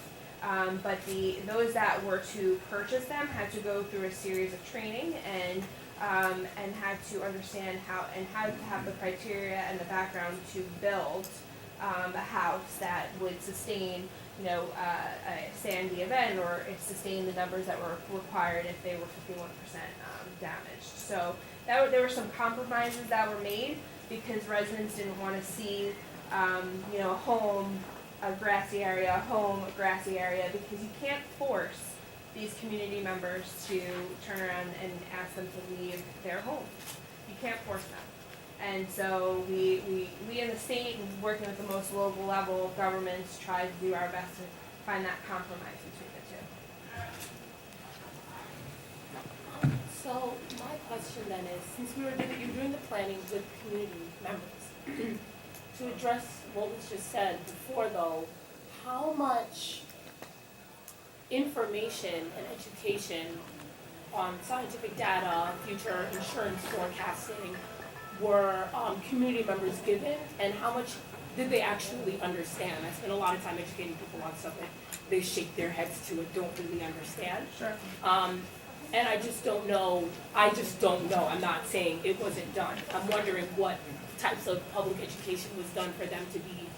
But those that were to purchase them had to go through a series of training and had to understand how to have the criteria and the background to build a house that would sustain, a Sandy event, or sustain the numbers that were required if they were 51% damaged. So there were some compromises that were made because residents didn't want to see, a home, a grassy area, because you can't force these community members to turn around and ask them to leave their homes. You can't force them. And so we in the state, working with the most local level of governments, try to do our best to find that compromise between the two. So my question then is, since you're doing the planning with community members, to address what was just said before though, how much information and education on scientific data, future insurance forecasting, were community members given, and how much did they actually understand? I spent a lot of time educating people on stuff that they shake their heads to and don't really understand. Sure. And I just don't know, I'm not saying it wasn't done. I'm wondering what types of public education was done for them to be,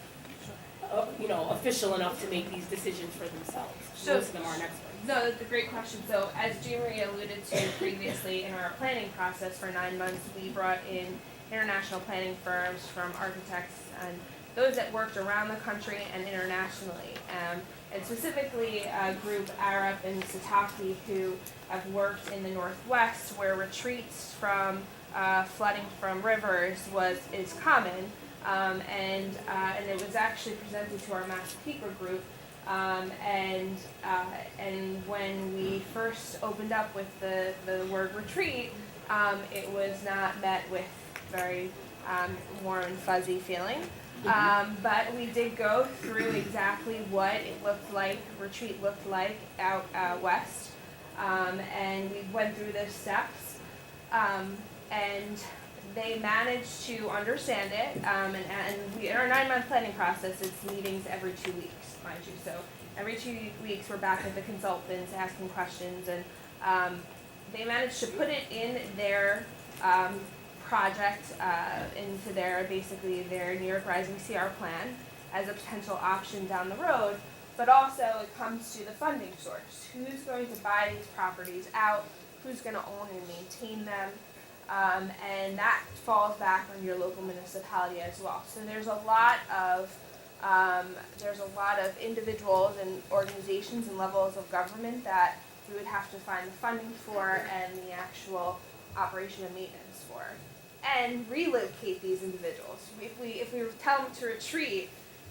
official enough to make these decisions for themselves. So- Most of them aren't experts. No, that's a great question. So as Jean Marie alluded to previously, in our planning process for 9 months, we brought in international planning firms, from architects and those that worked around the country and internationally. And specifically a group, Arup and Sataki, who have worked in the Northwest, where retreats from flooding from rivers is common. And it was actually presented to our Massapequa group. And when we first opened up with the word retreat, it was not met with very warm and fuzzy feeling. But we did go through exactly what it looked like, retreat looked like out west. And we went through those steps. And they managed to understand it. In our 9-month planning process, it's meetings every 2 weeks. Mind you, so every 2 weeks we're back with the consultants asking questions, and they managed to put it in their project into basically their New York Rising CR plan as a potential option down the road. But also it comes to the funding source. Who's going to buy these properties out? Who's going to own and maintain them? And that falls back on your local municipality as well. So there's a lot of individuals and organizations and levels of government that we would have to find the funding for and the actual operation and maintenance for, and relocate these individuals. If we tell them to retreat,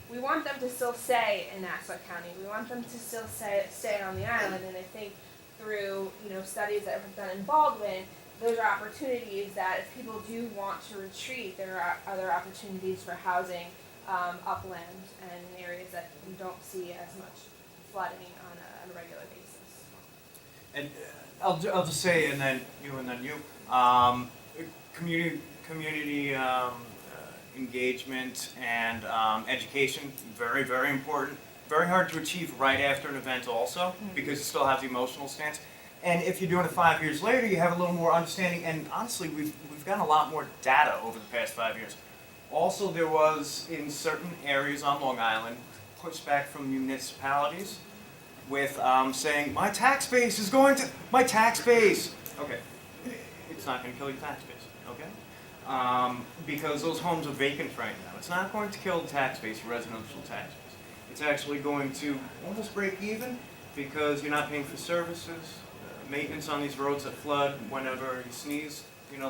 we want them to still stay in Nassau County. We want them to still stay on the island. And I think through studies that have been done in Baldwin, those are opportunities that if people do want to retreat, there are other opportunities for housing upland and in areas that we don't see as much flooding on a regular basis. And I'll just say, and then you. Community engagement and education, very, very important. Very hard to achieve right after an event also, because you still have the emotional stance. And if you're doing it 5 years later, you have a little more understanding. And honestly, we've gotten a lot more data over the past 5 years. Also, there was, in certain areas on Long Island, pushback from municipalities with saying, my tax base is going to, my tax base. Okay, it's not going to kill your tax base, okay? Because those homes are vacant right now. It's not going to kill the tax base, your residential tax base. It's actually going to almost break even because you're not paying for services, maintenance on these roads that flood whenever you sneeze,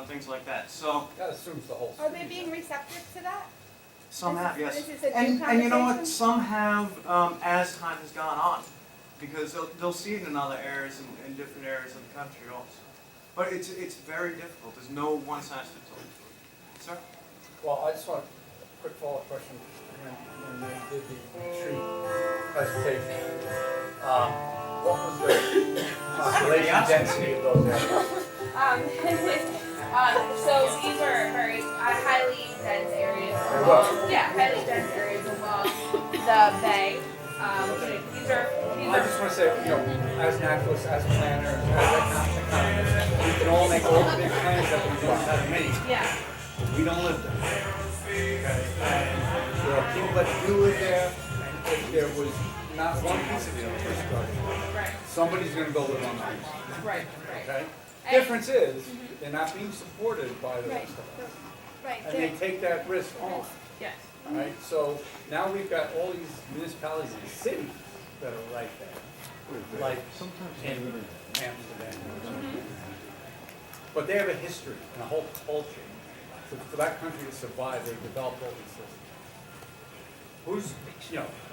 things like that. So That assumes the whole. Are they being receptive to that? some have, yes. Is this a And new you know what? conversation? Some have as time has gone on, because they'll see it in other areas and in different areas of the country also. But it's very difficult. There's no one size fits all. Sir? Well, I just want a quick follow-up question. When they did the retreat presentation, what was the population density of those areas? So these are very highly dense areas. Highly dense areas along the bay. These are. I just want to say, as naturalists, as planners, as economists, we can all make all the big plans that we don't have many. Yeah. We don't live there. Okay? And there are people that do live there, and if there was not one piece of infrastructure, Right. somebody's going to go live on the piece. Right. Okay? Difference is, they're not being supported by the Right. rest of us. Right. And they take that risk on. Yes. Right? So now we've got all these municipalities and cities that are right there. Like in Amsterdam. But they have a history and a whole culture. So for that country to survive, they've developed all these systems.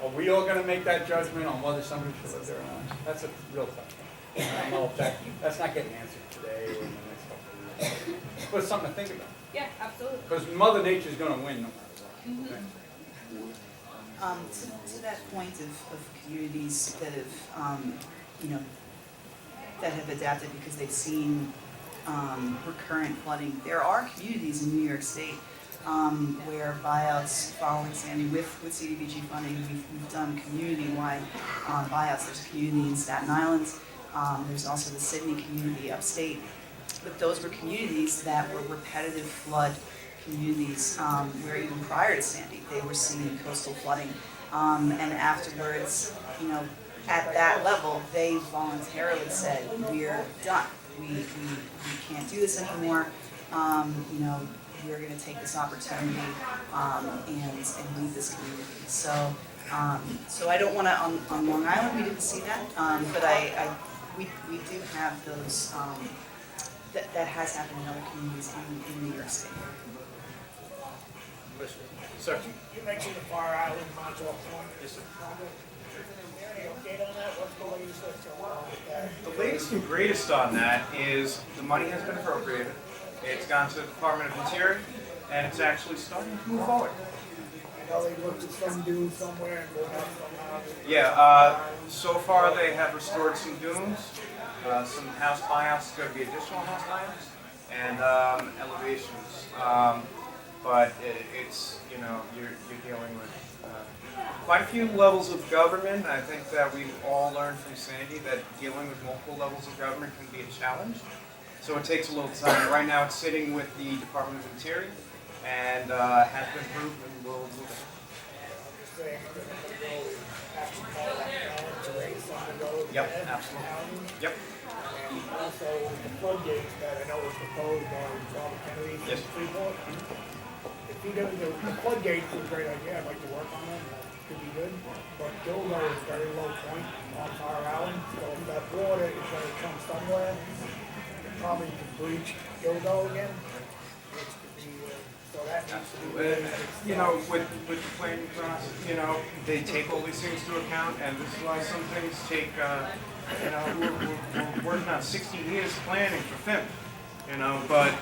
Are we all gonna make that judgment on whether somebody should live there or not? That's a real tough one. I don't know if that's not getting answered today or in the next couple of years. But it's something to think about. Yeah, absolutely. Because Mother Nature's gonna win no matter what. Okay? To that point of communities that have, that have adapted because they've seen recurrent flooding, there are communities in New York State where buyouts following Sandy with CDBG funding, we've done community-wide buyouts. There's a community in Staten Island, there's also the Sydney community upstate, but those were communities that were repetitive flood communities where even prior to Sandy, they were seeing coastal flooding. And afterwards, at that level, they voluntarily said, we're done. We can't do this anymore. We're gonna take this opportunity and leave this community. So I don't wanna, on Long Island, we didn't see that, but we do have those, that has happened in other communities in New York State. Sir? You mentioned the Far Island module point. Yes, sir. Any update on that? What's the latest that's going on with that? The latest and greatest on that is the money has been appropriated. It's gone to the Department of Interior, and it's actually starting to move forward. I know they looked at some dunes somewhere and we'll have some. Yeah, so far they have restored some dunes, some house buyouts, there's going to be additional house buyouts, and elevations. But it's, you're dealing with quite a few levels of government. I think that we've all learned from Sandy that dealing with multiple levels of government can be a challenge. So it takes a little time. Right now, it's sitting with the Department of Interior and has been approved, and we'll move it. Just saying, have to call that down to raise some of those. Yep, absolutely. Yep. And also the floodgates that I know was proposed by Robert Kennedy Yes. from Freeport. If he does, the floodgates is a great idea, I'd like to work on them, that could be good. But Gilgo is a very low point on Fire Island, so if that water is gonna come somewhere, it probably could breach Gilgo again, which could be, so that needs to be. You know, with the planning process, you know, they take all these things into account, and this is why some things take, you know, we're working on 60 years planning for FIM, you know, but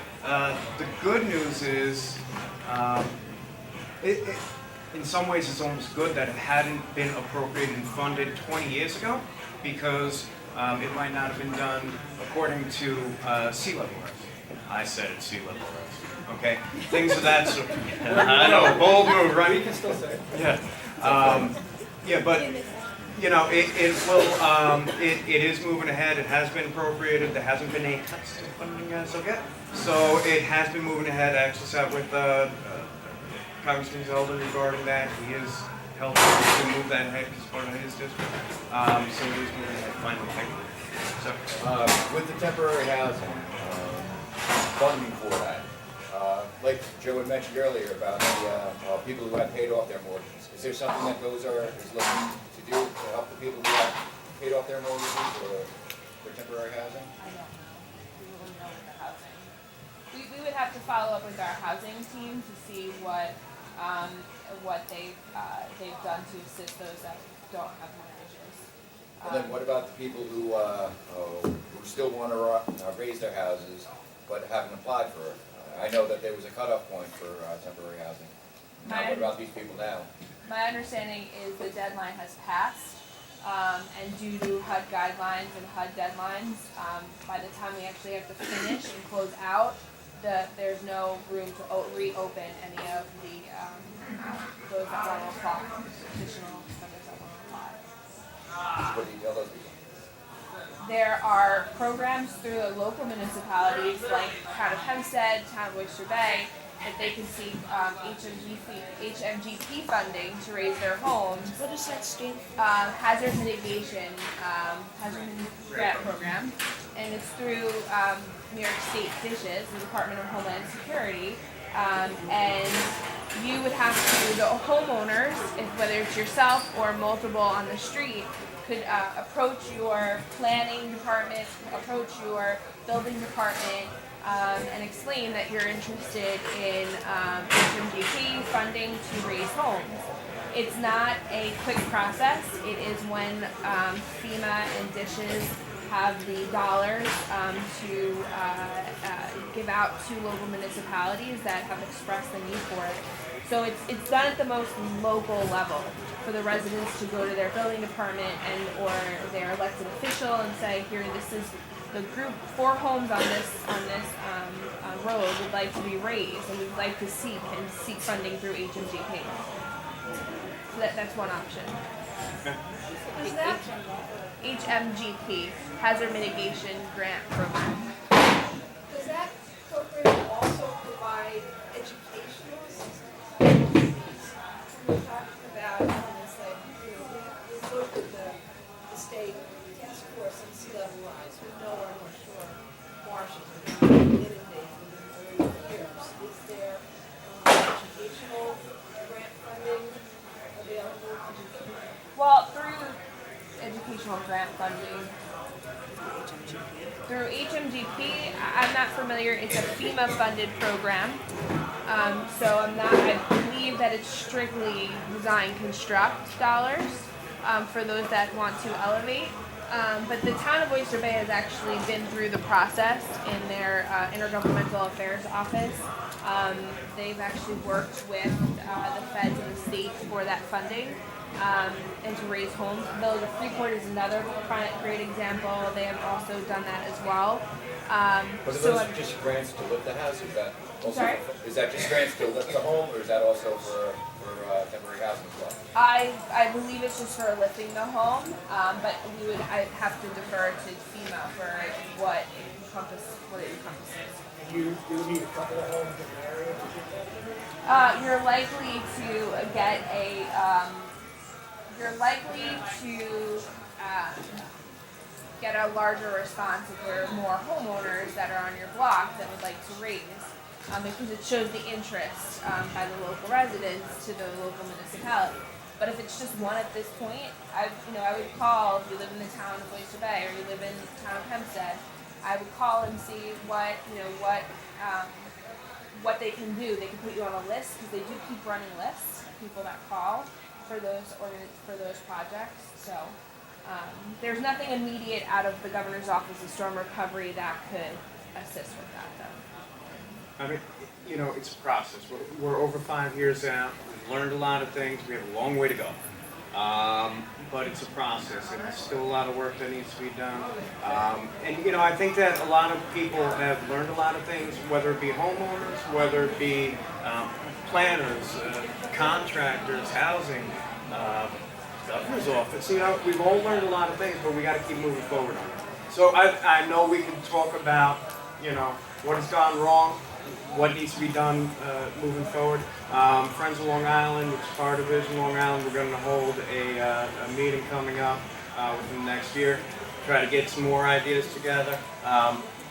the good news is, in some ways it's almost good that it hadn't been appropriated and funded 20 years ago, because it might not have been done according to sea level rise. I said it's sea level rise, okay? Things of that sort. I know, bold move, right? We can still say it. Yeah. Yeah, but, you know, it will, it is moving ahead, it has been appropriated, there hasn't been any cuts to funding as of yet. So it has been moving ahead. I actually sat with Congressman Zeldin regarding that. He is helping to move that ahead as part of his district. So it is moving ahead finally. So, With the temporary housing, funding for that, like Joe had mentioned earlier about the people who have paid off their mortgages, is there something that is looking to do to help the people who have paid off their mortgages or for temporary housing? I don't know. We wouldn't know with the housing. We would have to follow up with our housing team to see what they've done to assist those that don't have mortgages. And then what about the people who still want to raise their houses but haven't applied for it? I know that there was a cutoff point for temporary housing. Now, what about these people now? My understanding is the deadline has passed, and due to HUD guidelines and HUD deadlines, by the time we actually have to finish and close out, there's no room to reopen any of the those that want to apply, additional members that want to apply. What do you tell those people? There are programs through the local municipalities like Town of Hempstead, Town of Oyster Bay, that they can seek HMGP funding to raise their homes. What does that stand for? Hazard mitigation, grant program, and it's through New York State DSHS, the Department of Homeland Security, and you would have to, the homeowners, whether it's yourself or multiple on the street, could approach your planning department, approach your building department, and explain that you're interested in HMGP funding to raise homes. It's not a quick process. It is when FEMA and DSHS have the dollars to give out to local municipalities that have expressed the need for it. So it's done at the most local level for the residents to go to their building department or their elected official and say, here, this is the group, 4 homes on this road would like to be raised, and we'd like to seek funding through HMGP. So that's one option. Is that, HMGP, Hazard Mitigation Grant Program. does that program also provide educational assistance? We're talking about, it's like, we looked at the state task force on sea level rise. We know our North Shore marshes are going to be inundated within 30 years. Is there educational grant funding available? Well, through educational grant funding, through HMGP, I'm not familiar. It's a FEMA-funded program, so I believe that it's strictly design construct dollars for those that want to elevate. But the Town of Oyster Bay has actually been through the process in their intergovernmental affairs office. They've actually worked with the feds and the state for that funding. and to raise homes. Though the Freeport is another great example. They have also done that as well. But are So those just grants to lift the house, is that also? Sorry? Is that just grants to lift the home, or is that also for temporary housing as well? I believe it's just for lifting the home, but I'd have to defer to FEMA for what it encompasses. You need a couple of homes in the area to get that? You're likely to get get a larger response if there are more homeowners that are on your block that would like to raise, because it shows the interest by the local residents to the local municipality. But if it's just one at this point, I would call, if you live in the town of Oyster Bay or you live in the town of Hempstead, I would call and see what they can do. They can put you on a list, because they do keep running lists of people that call for those projects. So there's nothing immediate out of the governor's office of storm recovery that could assist with that, though. I mean, it's a process. We're over 5 years out. We've learned a lot of things. We have a long way to go. But it's a process, and there's still a lot of work that needs to be done. And I think that a lot of people have learned a lot of things, whether it be homeowners, whether it be planners, contractors, housing, governor's office. We've all learned a lot of things, but we got to keep moving forward on it. So I know we can talk about, what has gone wrong, what needs to be done moving forward. Friends of Long Island, which is Fire Division Long Island, we're going to hold a meeting coming up within the next year. Try to get some more ideas together,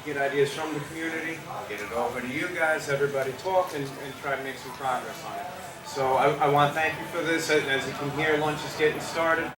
get ideas from the community, get it over to you guys, everybody talk, and try to make some progress on it. So I want to thank you for this. As you can hear, lunch is getting started.